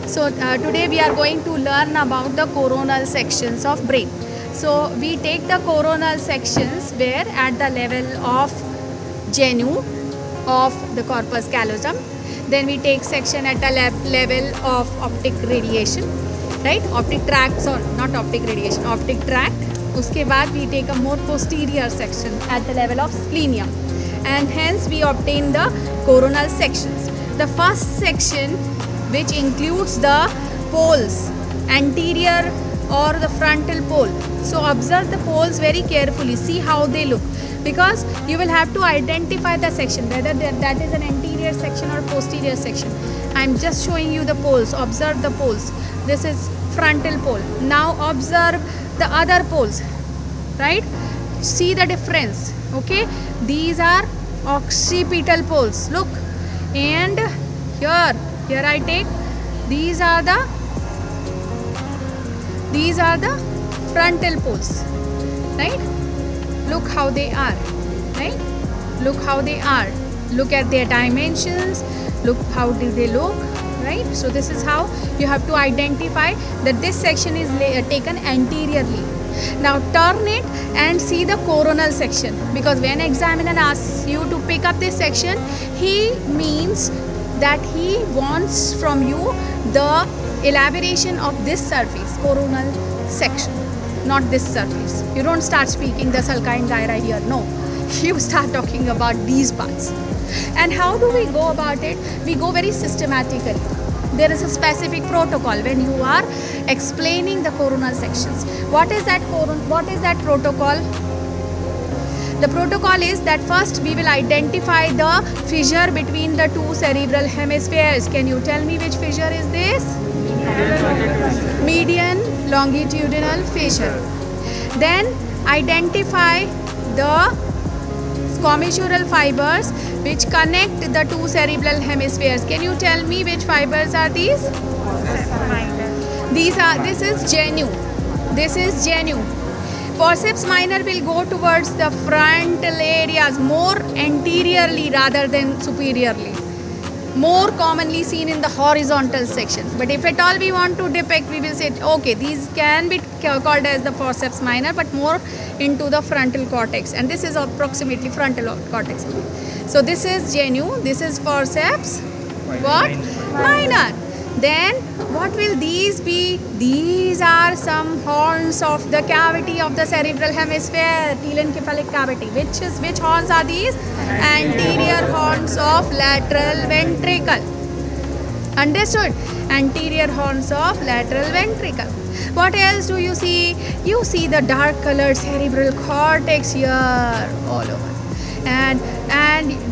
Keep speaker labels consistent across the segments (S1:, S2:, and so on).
S1: So today we are going to learn about the coronal sections of brain. So we take the coronal sections where at the level of genu of the corpus callosum, then we take section at the level of optic radiation, right? Optic tracts, or not optic radiation, optic tract. Uske baad we take a more posterior section at the level of splenium, and hence we obtain the coronal sections. The first section, which includes the poles, anterior or the frontal pole. So observe the poles very carefully, see how they look, because you will have to identify the section, whether that is an anterior section or posterior section. I am just showing you the poles. Observe the poles. This is frontal pole. Now observe the other poles, right? See the difference. Okay, these are occipital poles. Look, and here I take, these are the frontal poles, right? Look how they are, right? Look how they are. Look at their dimensions. Look how do they look, right? So this is how you have to identify that this section is taken anteriorly. Now turn it and see the coronal section, because when examiner asks you to pick up this section, he means that he wants from you the elaboration of this surface, coronal section, not this surface. You don't start speaking the sulcine gyri here, no. You start talking about these parts. And how do we go about it? We go very systematically. There is a specific protocol when you are explaining the coronal sections. What is that protocol? The protocol is that first we will identify the fissure between the two cerebral hemispheres. Can you tell me which fissure is this? Median longitudinal fissure. Then identify the commissural fibers which connect the two cerebral hemispheres. Can you tell me which fibers are these? This is genu. This is genu. Forceps minor will go towards the frontal areas, more anteriorly rather than superiorly. More commonly seen in the horizontal section. But if at all we want to depict, we will say, okay, these can be called as the forceps minor, but more into the frontal cortex. And this is approximately frontal cortex. So this is genu, this is forceps, what? Minor. Then what will these be? These are some horns of the cavity of the cerebral hemisphere, telencephalic cavity. Which horns are these? Anterior horns of lateral ventricle. Understood? Anterior horns of lateral ventricle. What else do you see? You see the dark colored cerebral cortex here all over. And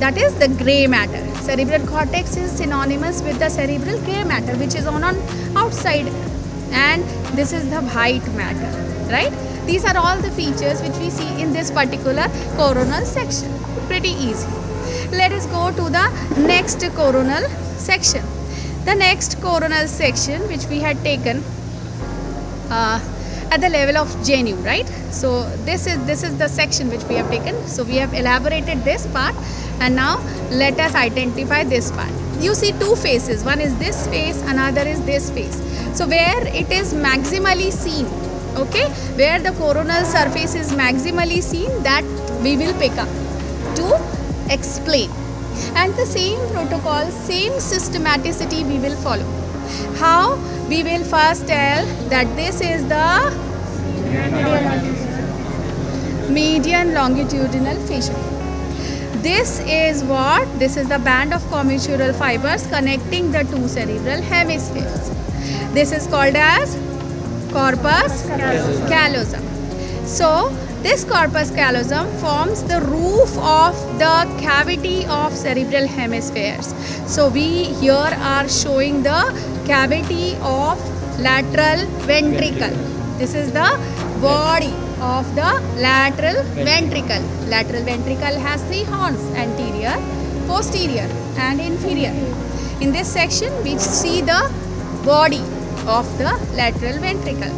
S1: that is the gray matter. Cerebral cortex is synonymous with the cerebral gray matter, which is on outside, and this is the white matter, right? These are all the features which we see in this particular coronal section. Pretty easy. Let us go to the next coronal section. The next coronal section which we had taken at the level of genu, right? So this is the section which we have taken. So we have elaborated this part, and now let us identify this part. You see two faces. One is this face, another is this face. So where it is maximally seen, okay, where the coronal surface is maximally seen, that we will pick up to explain. And the same protocol, same systematicity we will follow. How? We will first tell that this is the median longitudinal fissure. This is what? This is the band of commissural fibers connecting the two cerebral hemispheres. This is called as corpus callosum. So this corpus callosum forms the roof of the cavity of cerebral hemispheres. So we here are showing the cavity of lateral ventricle. This is the body of the lateral ventricle. Lateral ventricle has three horns: anterior, posterior and inferior. In this section we see the body of the lateral ventricle.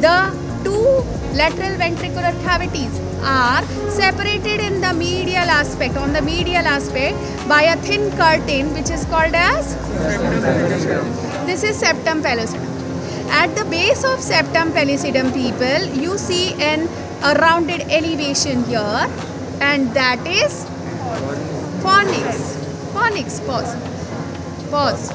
S1: The two lateral ventricular cavities are separated in the medial aspect, on the medial aspect, by a thin curtain which is called as, this is septum pellucidum. At the base of septum pellucidum, people, you see a rounded elevation here, and that is fornix. Fornix, pause.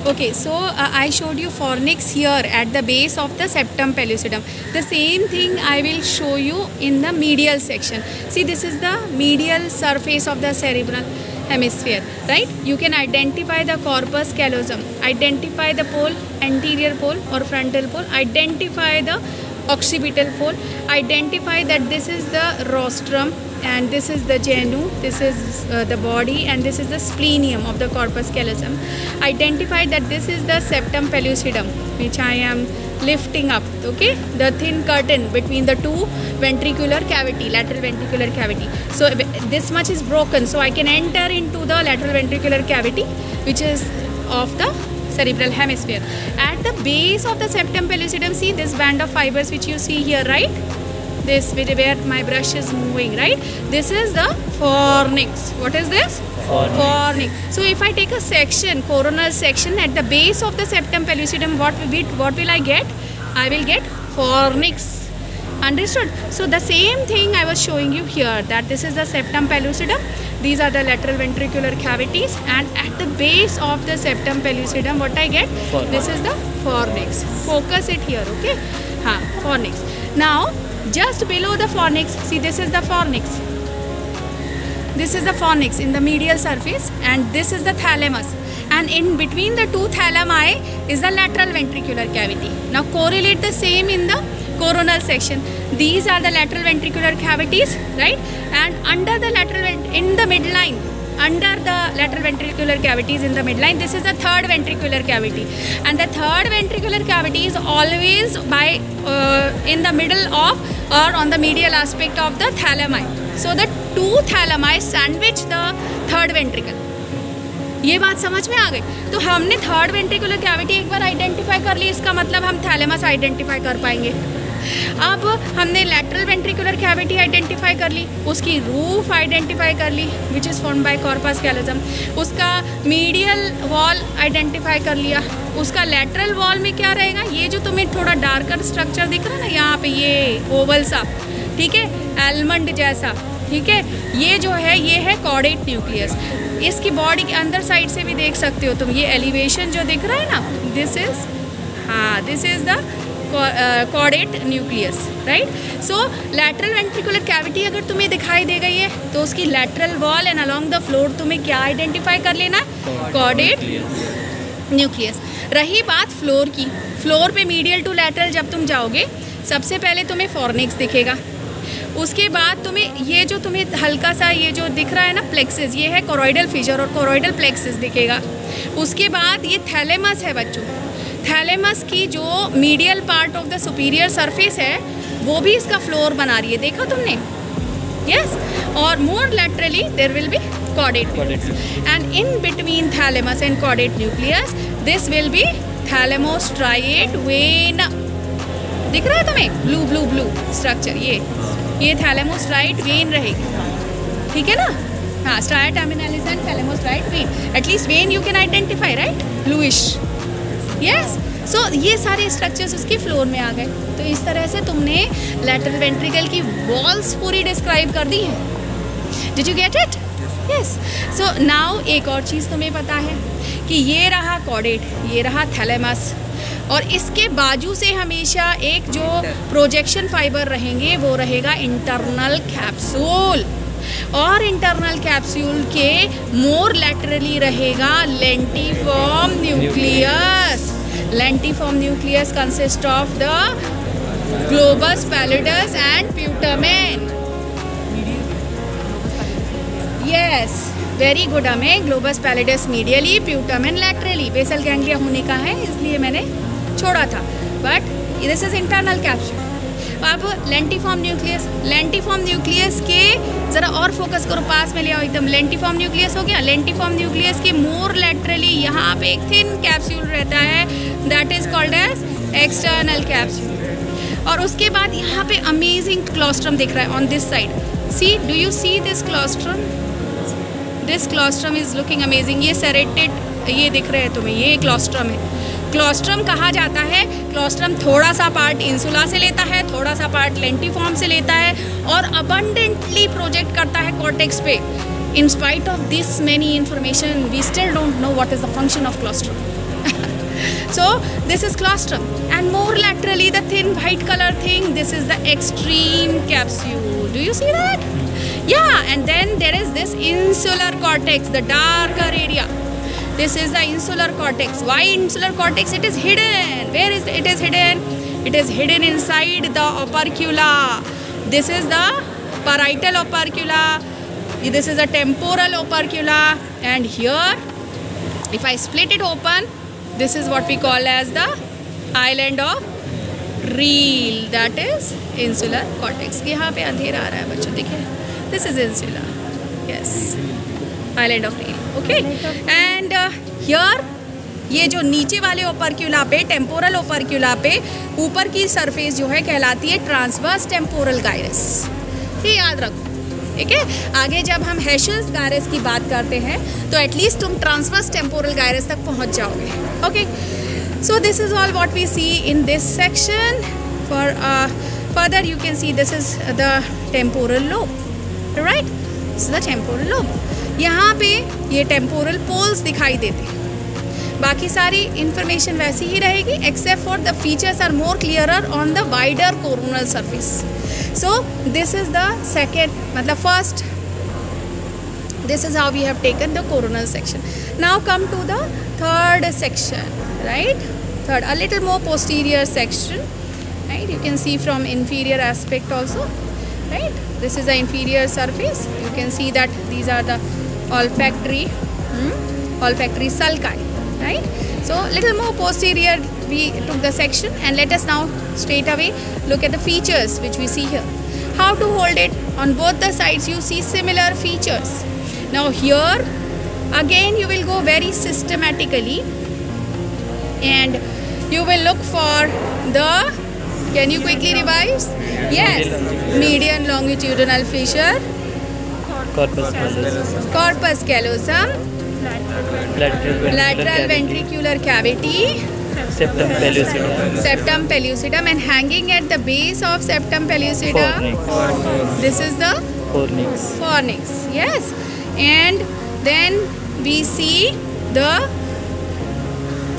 S1: Okay, so I showed you fornix here at the base of the septum pellucidum. The same thing I will show you in the medial section. See, this is the medial surface of the cerebral hemisphere, right? You can identify the corpus callosum, identify the pole, anterior pole or frontal pole, identify the occipital pole, identify that this is the rostrum and this is the genu, this is the body, and this is the splenium of the corpus callosum. Identify that this is the septum pellucidum, which I am lifting up, okay, the thin curtain between the two ventricular cavity, lateral ventricular cavity. So this much is broken, so I can enter into the lateral ventricular cavity, which is of the cerebral hemisphere. At the base of the septum pellucidum, see this band of fibers which you see here, right? This where my brush is moving, right? This is the fornix. What is this? Fornix. So if I take a section, coronal section at the base of the septum pellucidum, what will I get? I will get fornix. Understood? So the same thing I was showing you here, that this is the septum pellucidum, these are the lateral ventricular cavities, and at the base of the septum pellucidum, what I get? This is the fornix. Focus it here, okay? Fornix. Now, just below the fornix, see, this is the fornix. This is the fornix in the medial surface, and this is the thalamus. And in between the two thalami is the lateral ventricular cavity. Now correlate the same in the coronal section. These are the lateral ventricular cavities, right? And under the lateral, in the midline, under the lateral ventricular cavities in the midline, this is the third ventricular cavity. And the third ventricular cavity is always by in the middle of or on the medial aspect of the thalami. So the two thalami sandwich the third ventricle. ये बात समझ में आ गई? तो हमने third ventricular cavity एक बार identify कर ली, इसका मतलब हम थैलेमस आइडेंटिफाई कर पाएंगे. अब हमने लैटरल वेंट्रिकुलर कैविटी आइडेंटिफाई कर ली, उसकी रूफ आइडेंटिफाई कर ली which is formed by corpus callosum, उसका मीडियल वॉल आइडेंटिफाई कर लिया, उसका लैटरल वॉल में क्या रहेगा, ये जो तुम्हें थोड़ा डार्कर स्ट्रक्चर दिख रहा है ना यहाँ पे, ये ओवल सा, ठीक है, एलमंड जैसा, ठीक है, ये जो है ये है कॉर्डेट न्यूक्लियस. इसकी बॉडी के अंदर साइड से भी देख सकते हो तुम, ये एलिवेशन जो दिख रहा है ना, this is the chordate nucleus, right. So lateral ventricular cavity अगर तुम्हें दिखाई दे गई है तो उसकी lateral wall and along the floor तुम्हें क्या आइडेंटिफाई कर लेना, कॉर्डेट न्यूक्लियस. रही बात फ्लोर की, फ्लोर पे मीडियल टू लैटरल जब तुम जाओगे, सबसे पहले तुम्हें फॉर्निक्स दिखेगा, उसके बाद तुम्हें ये जो तुम्हें हल्का सा ये जो दिख रहा है ना प्लेक्सिस, ये है कोरोइडल फिशर और कोरोइडल प्लेक्सिस दिखेगा. उसके बाद ये थैलेमस है बच्चों, थैलेमस की जो medial part of the superior surface है वो भी इसका फ्लोर बना रही है, देखा तुमने, यस. और more laterally there will be caudate and in between thalamus and caudate nucleus this will be thalamostriate vein. दिख रहा है तुम्हें, ब्लू ब्लू ब्लू स्ट्रक्चर, ये थैलेमोस्ट्राइट वेन रहेगी, ठीक है ना. हाँ, stria terminalis and thalamostriate vein, at least when you can identify, right, bluish, yes. So ये सारे स्ट्रक्चर्स उसके फ्लोर में आ गए. तो इस तरह से तुमने लैटरल वेंट्रिकल की वॉल्स पूरी डिस्क्राइब कर दी है. Did you get it? Yes. So now एक और चीज़ तुम्हें पता है कि ये रहा कॉर्डेट, ये रहा थैलेमस, और इसके बाजू से हमेशा एक जो प्रोजेक्शन फाइबर रहेंगे वो रहेगा इंटरनल कैप्सूल, और इंटरनल कैप्सूल के मोर लैटरली रहेगा lentiform nucleus. Lentiform nucleus consist of the globus pallidus and putamen. Yes, very good. हमें globus pallidus medially, putamen laterally, basal ganglia होने का है इसलिए मैंने छोड़ा था, but this is internal capsule. अब लेंटिफॉर्म न्यूक्लियस, लेंटिफॉर्म न्यूक्लियस के ज़रा और फोकस करो, पास में ले आओ एकदम. लेंटिफॉर्म न्यूक्लियस हो गया. लेंटिफॉर्म न्यूक्लियस के मोर लैटरली यहाँ पे एक थिन कैप्सूल रहता है, that is called as external capsule. और उसके बाद यहाँ पे अमेजिंग क्लोस्ट्रम दिख रहा है on this side. See, do you see this claustrum? This claustrum is looking amazing. ये सेरेटेड ये दिख रहे हैं तुम्हें, ये क्लोस्ट्रम है. क्लोस्ट्रम कहा जाता है, क्लोस्ट्रम थोड़ा सा पार्ट इंसुला से लेता है, थोड़ा सा पार्ट लेंटिफॉर्म से लेता है और अबंडेंटली प्रोजेक्ट करता है कॉर्टेक्स पे. In spite of this many information, we still don't know what is the function of claustrum. So this is claustrum, and more laterally the thin white color thing, this is the extreme capsule. Do you see that? Yeah, and then there is this insular cortex, the darker area. This is the insular cortex. Why insular cortex? It is hidden. Where is it is hidden? It is hidden inside the opercula. This is the parietal opercula. This is a temporal opercula, and here if I split it open, this is what we call as the island of Riehl, that is insular cortex. यहाँ पे अंधेरा आ रहा है बच्चों, देखिए. This is insula, yes, island of Riehl. Okay, and here ये जो नीचे वाले ओपर्क्यूला पे, टेम्पोरल ओपर्क्यूला पे ऊपर की सरफेस जो है कहलाती है ट्रांसवर्स टेम्पोरल गायरस. ये याद रखो, ठीक है. आगे जब हम हेशल्स गायरस की बात करते हैं तो एटलीस्ट तुम ट्रांसवर्स टेम्पोरल गायरस तक पहुंच जाओगे. Okay, so this is all what we see in this section. For further you can see this is the temporal lobe, right. This is the temporal lobe. यहाँ पे ये temporal poles दिखाई देते हैं. बाकी सारी इंफॉर्मेशन वैसी ही रहेगी except for the features are more clearer on the wider coronal surface. So this is the second, matlab first, this is how we have taken the coronal section. Now come to the third section, right? Third, a little more posterior section, right? You can see from inferior aspect also, right? This is the inferior surface. You can see that these are the olfactory sulci, right? So little more posterior we took the section, and let us now straight away look at the features which we see here. How to hold it on both the sides, you see similar features. Now here again you will go very systematically and you will look for the, can you quickly revise? Yes, median longitudinal fissure, corpus callosum, lateral ventricular cavity, septum pellucidum, and hanging at the base of septum pellucidum, this is the fornix. Yes, and then we see the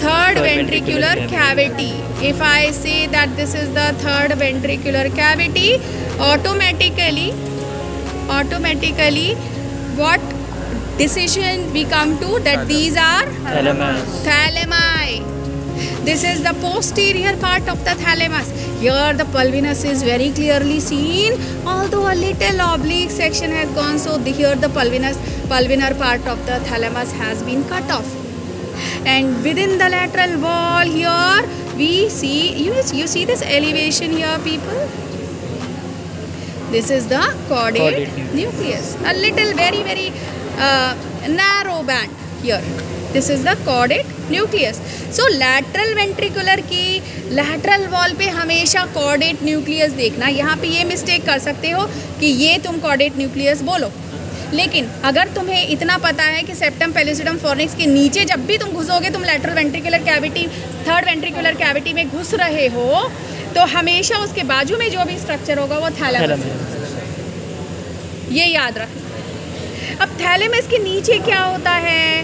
S1: third ventricular cavity. If I say that this is the third ventricular cavity, automatically what decision we come to, that these are thalami. This is the posterior part of the thalamus. Here the pulvinus is very clearly seen, although a little oblique section has gone, so here the pulvinar part of the thalamus has been cut off. And within the lateral wall here we see, you see this elevation here, people. This is the caudate nucleus, a little very narrow band here. This is the caudate nucleus. So lateral ventricular की lateral wall पे हमेशा caudate nucleus देखना. यहाँ पे ये mistake कर सकते हो कि ये तुम caudate nucleus बोलो, लेकिन अगर तुम्हें इतना पता है कि septum pellucidum fornix के नीचे जब भी तुम घुसोगे, तुम lateral ventricular cavity, third ventricular cavity में घुस रहे हो, तो हमेशा उसके बाजू में जो भी स्ट्रक्चर होगा वो थैलेमस, ये याद रखना. अब थैलेमस के नीचे क्या होता है?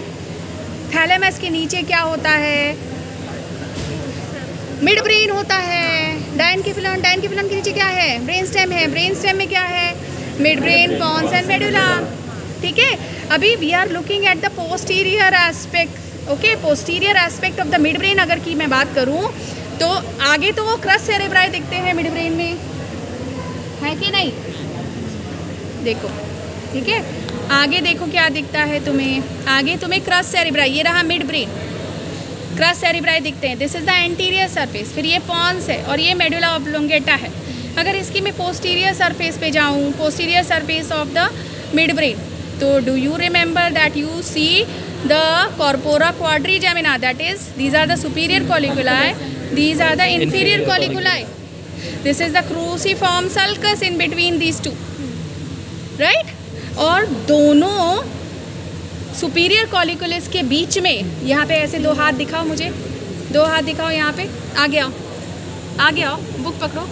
S1: थैलेमस के नीचे क्या होता है? मिड ब्रेन होता है. डायनकेफिलन के नीचे क्या है? ब्रेन स्टेम है. ब्रेन स्टेम में क्या है? Mid brain, pons and medulla. ठीक है, अभी we are looking at the posterior aspect. Okay, posterior aspect of the mid brain अगर की मैं बात करूं तो आगे तो वो क्रस सेरेब्राई दिखते हैं मिड ब्रेन में, है कि नहीं? देखो, ठीक है, आगे देखो क्या दिखता है तुम्हें. आगे तुम्हें क्रस सेरेब्राई, ये रहा मिड ब्रेन, क्रस सेरेब्राई दिखते हैं. This is the anterior surface. फिर ये पॉन्स है और ये मेडुला ऑब्लोंगेटा है. अगर इसकी मैं पोस्टीरियर सरफेस पे जाऊँ, posterior surface of the mid ब्रेन, तो do you remember that you see the corpora quadrigemina, that is, these are the superior colliculi, these are the inferior colliculi. This is the cruciform sulcus in between these two, right? और दोनों superior colliculus के बीच में, यहाँ पे ऐसे दो हाथ दिखाओ मुझे, दो हाथ दिखाओ यहाँ पे, आगे आओ, आगे आओ, बुक पकड़ो।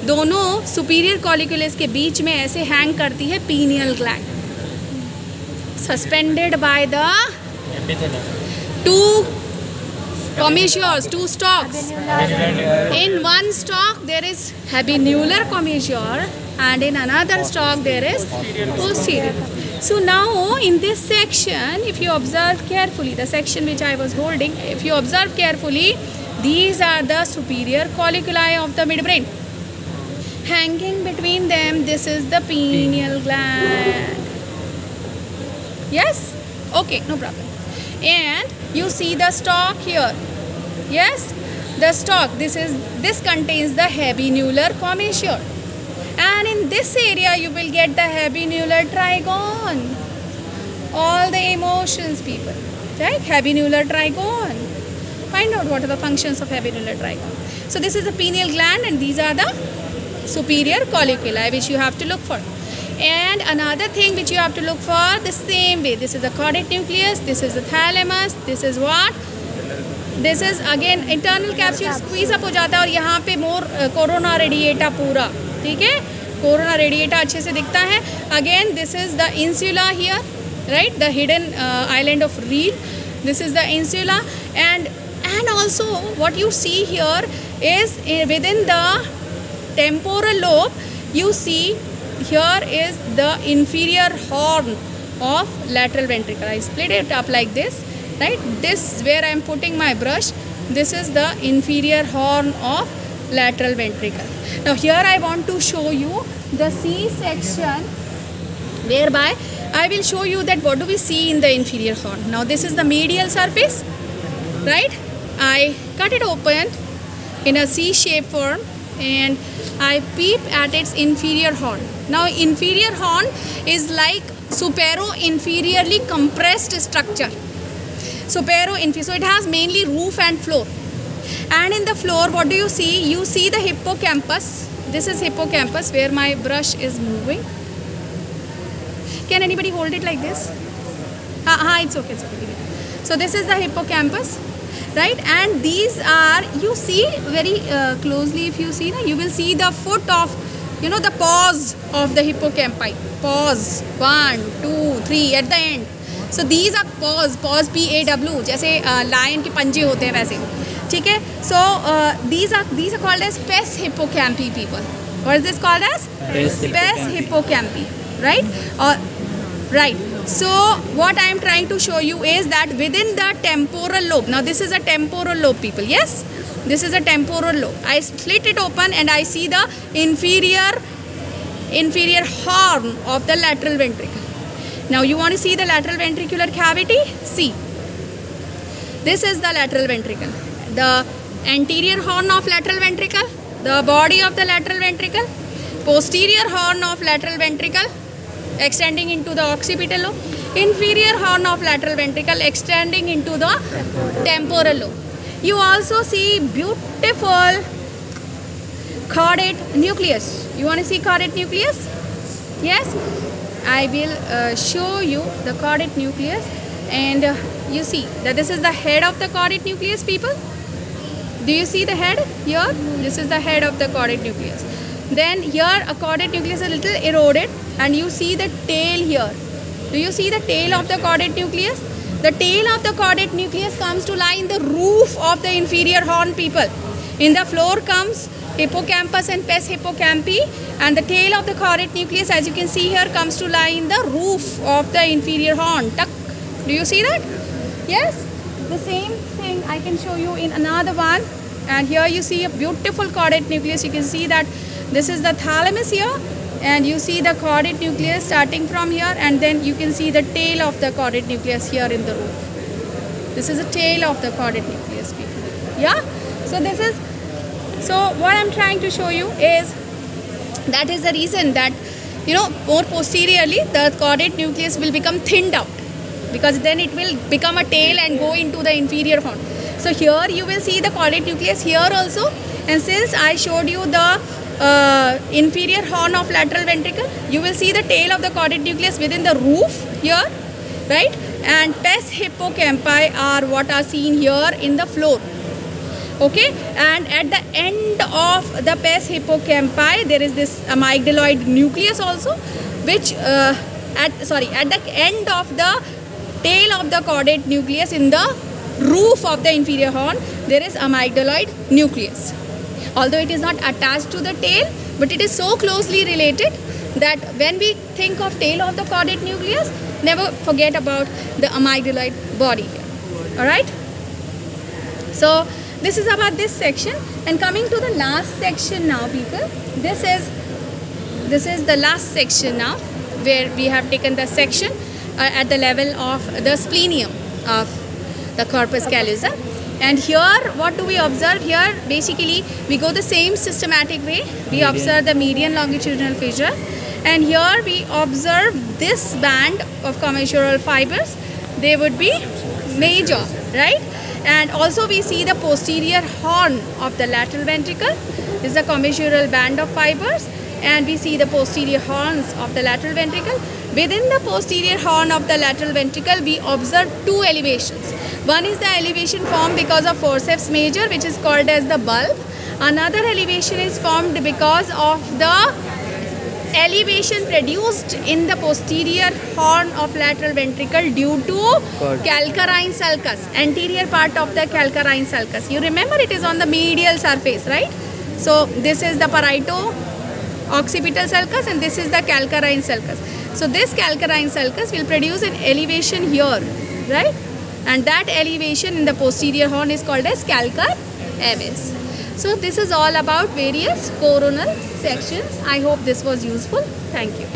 S1: दोनों सुपीरियर कॉलिकुलस के बीच में ऐसे हैंग करती है pineal gland, suspended by the two commissures, two stalks. In one stalk there is habenular commissure and in another stalk there is posterior. So now in this section, if you observe carefully, the section which I was holding, if you observe carefully, these are the superior colliculi of the midbrain. Hanging between them, this is the pineal gland. Yes? Okay, no problem. And you see the stalk here. Yes, the stalk, this contains the habenular commissure, and in this area you will get the habenular trigon. All the emotions, people, right? Habenular trigon. Find out what are the functions of habenular trigon. So this is the pineal gland and these are the superior colliculi which you have to look for. And another thing which you have to look for, the same way, this is the caudate nucleus, this is the thalamus, this is what? This is again internal capsule squeeze up हो जाता है और यहाँ पे मोर corona radiata पूरा, ठीक है, corona radiata अच्छे से दिखता है. Again this is the insula here, right, the hidden island of Reed. This is the insula, and also what you see here is within the temporal lobe, you see here is the inferior horn of lateral ventricle. I split it up like this, right? This where I am putting my brush, this is the inferior horn of lateral ventricle. Now here I want to show you the C section, whereby I will show you that what do we see in the inferior horn. Now this is the medial surface, right? I cut it open in a C-shape form and I peep at its inferior horn. Now inferior horn is like supero-inferiorly compressed structure. Supero-inferior, so it has mainly roof and floor. And in the floor, what do you see? You see the hippocampus. This is hippocampus where my brush is moving. Can anybody hold it like this? It's okay, it's okay. So this is the hippocampus, right? And these are, you see very closely, if you see, you will see the foot of, you know, the paws of the hippocampi. Paws, 1, 2, 3 at the end. So these are paws, P-A-W, जैसे lion के पंजे होते हैं वैसे, ठीक है? So these are called as pes hippocampi, people. What is this called as? Pes hippocampi, right? Right. So what I am trying to show you is that within the temporal lobe, now this is a temporal lobe, people, yes? This is a temporal lobe. I split it open and I see the inferior horn of the lateral ventricle. Now you want to see the lateral ventricular cavity? See. This is the lateral ventricle. The anterior horn of lateral ventricle, the body of the lateral ventricle, posterior horn of lateral ventricle extending into the occipital lobe, inferior horn of lateral ventricle extending into the temporal lobe. You also see beautiful caudate nucleus. You want to see caudate nucleus? Yes? I will show you the caudate nucleus, and you see that this is the head of the caudate nucleus, people. Do you see the head here? This is the head of the caudate nucleus. Then here a caudate nucleus is a little eroded and you see the tail here. Do you see the tail of the caudate nucleus? The tail of the caudate nucleus comes to lie in the roof of the inferior horn, people. In the floor comes hippocampus and pes hippocampi, and the tail of the caudate nucleus, as you can see here, comes to lie in the roof of the inferior horn. Tuck. Do you see that? Yes? The same thing I can show you in another one. And here you see a beautiful caudate nucleus. You can see that this is the thalamus here, and you see the caudate nucleus starting from here, and then you can see the tail of the caudate nucleus here in the roof. This is the tail of the caudate nucleus, people. Yeah? So this is, so what I'm trying to show you is, that is the reason that, you know, more posteriorly the caudate nucleus will become thinned out, because then it will become a tail and go into the inferior horn. So here you will see the caudate nucleus here also, And since I showed you the inferior horn of lateral ventricle, you will see the tail of the caudate nucleus within the roof here, right? And pes hippocampi are what are seen here in the floor. Okay, and at the end of the pes hippocampi there is this amygdaloid nucleus also, which at the end of the tail of the caudate nucleus in the roof of the inferior horn there is amygdaloid nucleus. Although it is not attached to the tail, but it is so closely related that when we think of tail of the caudate nucleus, never forget about the amygdaloid body here. Alright, so this is about this section. And coming to the last section now, people, this is the last section now, where we have taken the section at the level of the splenium of the corpus callosum. And here what do we observe? Here basically we go the same systematic way. We observe the median longitudinal fissure, and here we observe this band of commissural fibers. They would be major, right? And also we see the posterior horn of the lateral ventricle. This is a commissural band of fibers, and we see the posterior horns of the lateral ventricle. Within the posterior horn of the lateral ventricle, we observe two elevations. One is the elevation formed because of forceps major, which is called as the bulb. Another elevation is formed because of the elevation produced in the posterior horn of lateral ventricle due to calcarine sulcus, anterior part of the calcarine sulcus. You remember it is on the medial surface, right? So this is the parieto-occipital sulcus and this is the calcarine sulcus. So this calcarine sulcus will produce an elevation here, right? And that elevation in the posterior horn is called as calcar aves. So this is all about various coronal sections. I hope this was useful. Thank you.